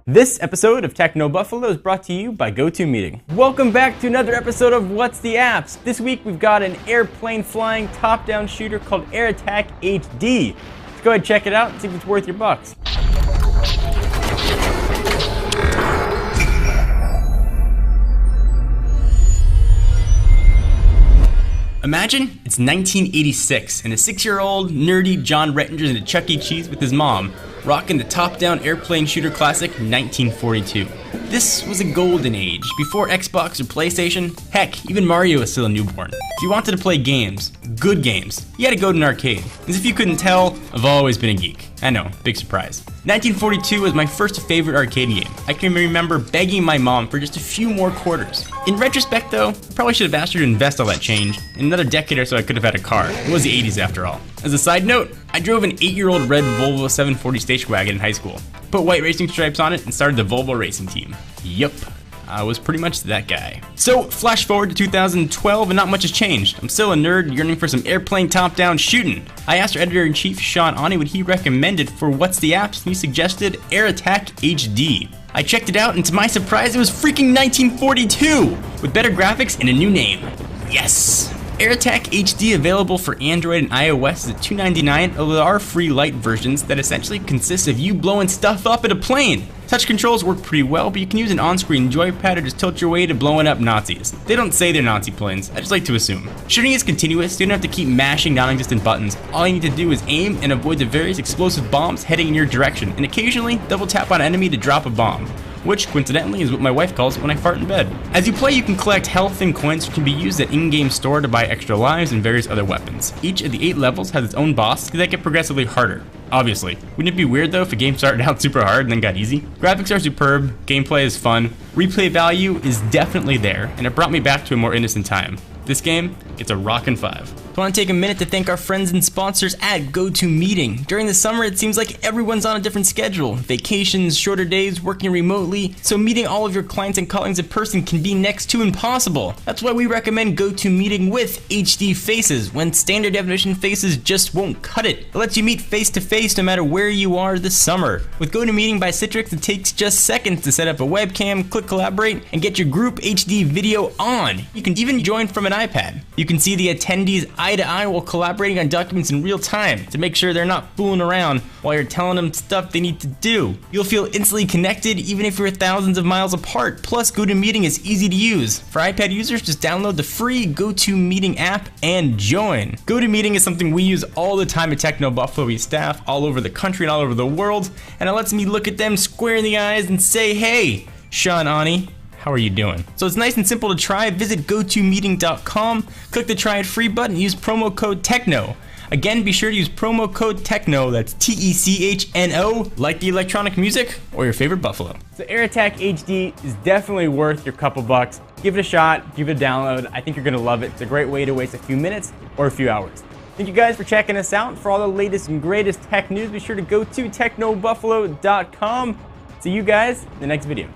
This episode of Techno Buffalo is brought to you by GoToMeeting. Welcome back to another episode of What's the Apps? This week we've got an airplane flying top-down shooter called Air Attack HD. Let's go ahead and check it out and see if it's worth your bucks. Imagine it's 1986 and a 6-year-old nerdy John Rettinger's in a Chuck E. Cheese with his mom, rocking the top-down airplane shooter classic 1942. This was a golden age, before Xbox or PlayStation. Heck, even Mario was still a newborn. If you wanted to play games, good games, you had to go to an arcade. As if you couldn't tell, I've always been a geek. I know, big surprise. 1942 was my first favorite arcade game. I can remember begging my mom for just a few more quarters. In retrospect though, I probably should have asked her to invest all that change. In another decade or so I could have had a car. It was the 80s after all. As a side note, I drove an 8-year-old red Volvo 740 station wagon in high school. Put white racing stripes on it and started the Volvo racing team. Yup. I was pretty much that guy. So, flash forward to 2012 and not much has changed. I'm still a nerd yearning for some airplane top-down shooting. I asked our editor-in-chief, Sean Ani, what he recommended for What's the Apps, and he suggested Air Attack HD. I checked it out, and to my surprise, it was freaking 1942! With better graphics and a new name. Yes! Air Attack HD available for Android and iOS is at $2.99, although there are free light versions that essentially consist of you blowing stuff up in a plane. Touch controls work pretty well, but you can use an on-screen joypad or just tilt your way to blowing up Nazis. They don't say they're Nazi planes, I just like to assume. Shooting is continuous, so you don't have to keep mashing non-existent buttons. All you need to do is aim and avoid the various explosive bombs heading in your direction, and occasionally double tap on an enemy to drop a bomb, which coincidentally is what my wife calls it when I fart in bed. As you play, you can collect health and coins which can be used at in-game store to buy extra lives and various other weapons. Each of the 8 levels has its own boss that get progressively harder. Obviously. Wouldn't it be weird though if a game started out super hard and then got easy? Graphics are superb, gameplay is fun, replay value is definitely there, and it brought me back to a more innocent time. This game gets a rockin' 5. I want to take a minute to thank our friends and sponsors at GoToMeeting. During the summer, it seems like everyone's on a different schedule. Vacations, shorter days, working remotely, so meeting all of your clients and colleagues in person can be next to impossible. That's why we recommend GoToMeeting with HD Faces, when standard definition faces just won't cut it. It lets you meet face to face no matter where you are this summer. With GoToMeeting by Citrix, it takes just seconds to set up a webcam, click collaborate, and get your group HD video on. You can even join from an iPad. You can see the attendees eye to eye while collaborating on documents in real time to make sure they're not fooling around while you're telling them stuff they need to do. You'll feel instantly connected even if you're thousands of miles apart. Plus, GoToMeeting is easy to use. For iPad users, just download the free GoToMeeting app and join. GoToMeeting is something we use all the time at Techno Buffalo. We staff all over the country and all over the world, and it lets me look at them square in the eyes and say, hey, Sean Ani, how are you doing? So it's nice and simple to try. Visit GoToMeeting.com, click the try it free button, use promo code TECHNO. Again, be sure to use promo code TECHNO, that's TECHNO, like the electronic music or your favorite Buffalo. So Air Attack HD is definitely worth your couple bucks. Give it a shot, give it a download. I think you're gonna love it. It's a great way to waste a few minutes or a few hours. Thank you guys for checking us out. For all the latest and greatest tech news, be sure to go to technobuffalo.com. See you guys in the next video.